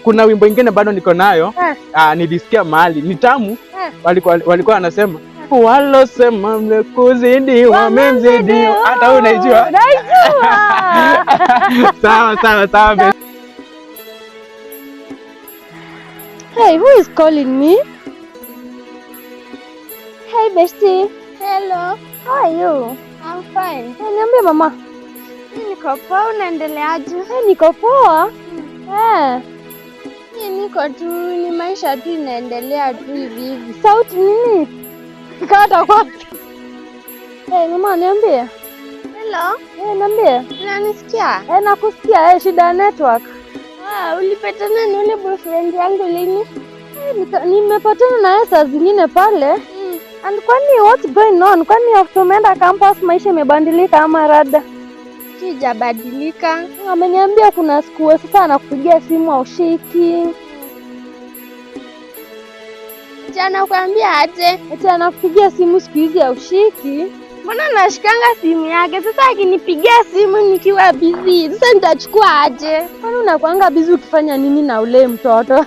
kuna wimbo ingine bado niko nayo. Nilisikia mahali ni tamu. Walikuwa wanasema walosema mekuzidi wamemzidi. Hata wewe unaijua? Sawa. Hey, who is calling me? Hey, bestie. Hello. How are you? I'm fine. Hey, niambie mama. Niko poa, unaendeleaje? Hey, niko poa. Niko tu, ni maisha tu inaendelea tu hivi. Sauti nini? Kata kwa. Hey, mama niambie. Hello. Niambie. Unanisikia? Nakusikia. Shida ya network. Ulipatana na yule boyfriend yangu lini? Nimepatana na yeye saa zingine pale. And kwani what's going on? Kwani after umeenda campus maisha imebadilika ama rada? Sijabadilika. Ameniambia kuna siku sasa anakupigia simu haushiki. Jana kuambia aje? Eti anakupigia simu siku hizi haushiki. Mbona nashikanga simu yake? Sasa akinipigia simu nikiwa busy, sasa nitachukua aje? Kwani unakuanga busy ukifanya nini na ule mtoto?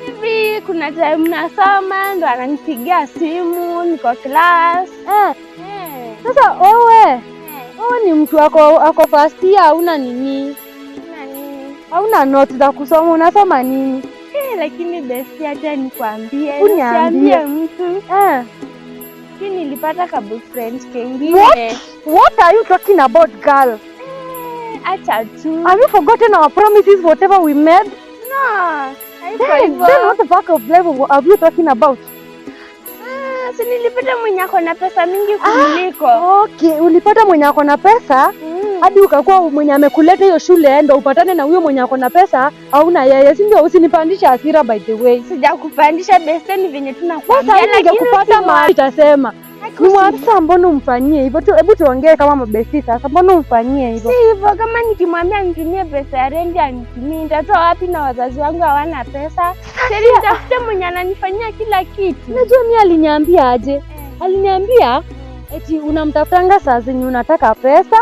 Hivi kuna time nasoma ndo ananipigia simu, niko class. Sasa wewe ni mtu ako first year, hauna nini? Hauna notes za kusoma, unasoma nini? Lakini besti acha nikwambie. Uniambie mtu. Nilipata ka boyfriend kengine. What are you talking about, girl? Acha tu. Have you forgotten our promises, whatever we made? No. Then what the fuck of level are you talking about? Si nilipata mwenye ako na pesa mingi kuliko. Okay, ulipata mwenye ako na pesa? Hadi ukakuwa mwenye amekuleta hiyo shule ndio upatane na huyo mwenye ako na pesa, hauna yeye. Si ndio usinipandisha hasira by the way. Sijakupandisha besti, ni venye tunakwambia lakini kupata mahali utasema. Ni mwafisa, mbona umfanyie hivyo? Hebu tuongee kama mabesti sasa. Mbona umfanyie hivyo? Si hivyo, kama nikimwambia nitumie pesa ya rent anitumie, nitatoa wapi na wazazi wangu hawana pesa? Sasa nitafute mwenye ananifanyia kila kitu. Unajua mimi aliniambia aje? Aliniambia eti unamtafutanga saa zenye unataka pesa.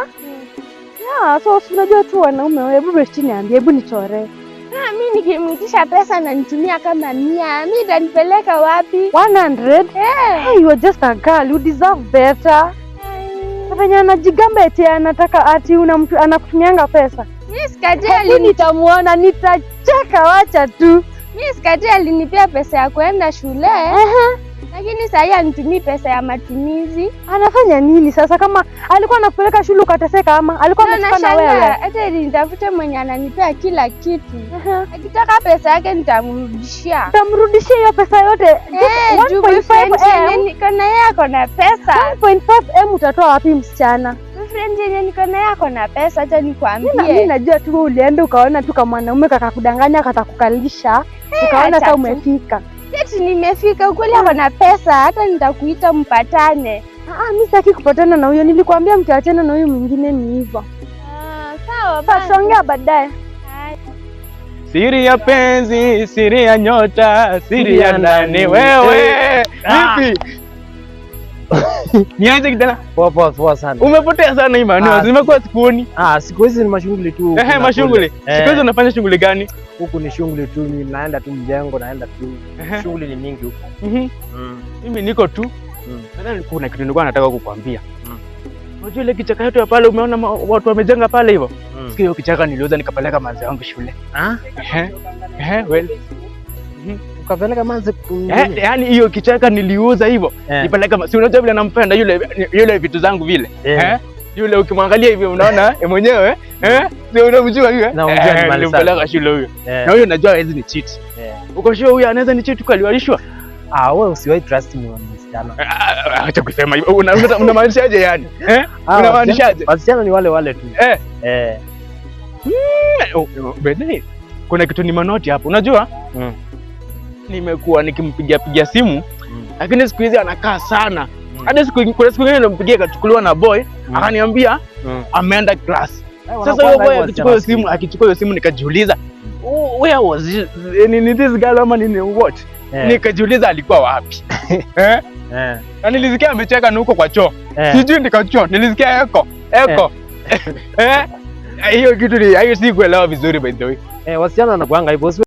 So unajua tu wanaume wewe. Hebu besti niambie, hebu nichore. Mimi nikimwitisha pesa na nitumia kama 100, mimi ndanipeleka wapi? 100? Hey, you are just a girl, you deserve better. Sasa anajigamba eti anataka ati anakutumianga pesa. Mimi sikaje nitamuona, nitacheka, wacha tu. Mimi sikaje alinipea pesa ya kwenda shule. Lakini sasa anitumii pesa ya matumizi. Anafanya nini sasa? Kama alikuwa anakupeleka shule ukateseka ama alikuwa anachukua na wewe? Hata nitafute mwenye ananipea kila kitu. Akitaka pesa yake nitamrudishia. Utamrudishia hiyo pesa yote? 1.5 niko na yeye ako na pesa. 1.5 utatoa wapi msichana? Friend yenyewe niko na yeye ako na pesa, acha nikwambie. Mimi najua tu ulienda ukaona tu kama mwanaume kakakudanganya katakukalisha. Ukaona sasa umefika. Eti nimefika ukweli, ako na pesa, hata nitakuita mpatane. Mimi sitaki kupatana na huyo, nilikwambia mkiachana na huyo mwingine ni hivyo. Sawa basi. Tutaongea baadaye. Siri ya penzi, siri ya nyota, siri ya ndani wewe. Vipi? Niaje kijana? Poa sana. Umepotea sana Imani, zimekuwa sikuoni. Siku hizi ni mashughuli tu. Mashughuli. Siku hizi unafanya shughuli gani? Huku ni shughuli tu, naenda tu mjengo, naenda tu. Shughuli ni mingi huko. Mimi niko tu. Nadhani kuna kitu nilikuwa nataka kukuambia. Unajua ile kichaka yetu ya pale, umeona watu wamejenga pale hivyo? Sikia hiyo kichaka niliuza nikapeleka manzi yangu shule. Well. Ukapeleka manzi? Yaani hiyo kichaka niliuza hivyo. Nipeleka, si unajua vile nampenda yule vitu zangu vile. Yule ukimwangalia hivi unaona mwenyewe, sio unamjua yule? Na unajua ni mali sana. Nimpeleka shule huyo. Na huyo najua hizi ni cheat. Uko sure huyo anaweza ni cheat kwaliwalishwa? Wewe usiwahi trust me on msichana. Acha kusema hivyo. Unamaanishaje yani? Unamaanishaje? Wasichana ni wale tu. Bede. Kuna kitu ni manoti hapo. Unajua? Nimekuwa nikimpigia simu, lakini siku hizi anakaa sana. Hadi kuna siku nyingine nimpigia kachukuliwa na boy, akaniambia ameenda class. Sasa huyo boy akichukua hiyo simu nikajiuliza, where was this girl ama nini what? Nikajiuliza alikuwa wapi? Na nilisikia amecheka huko kwa choo. Sijui ndiko choo, nilisikia eko. Hiyo kitu ni hiyo si kuelewa vizuri by the way. Wasichana wanakuanga hivyo.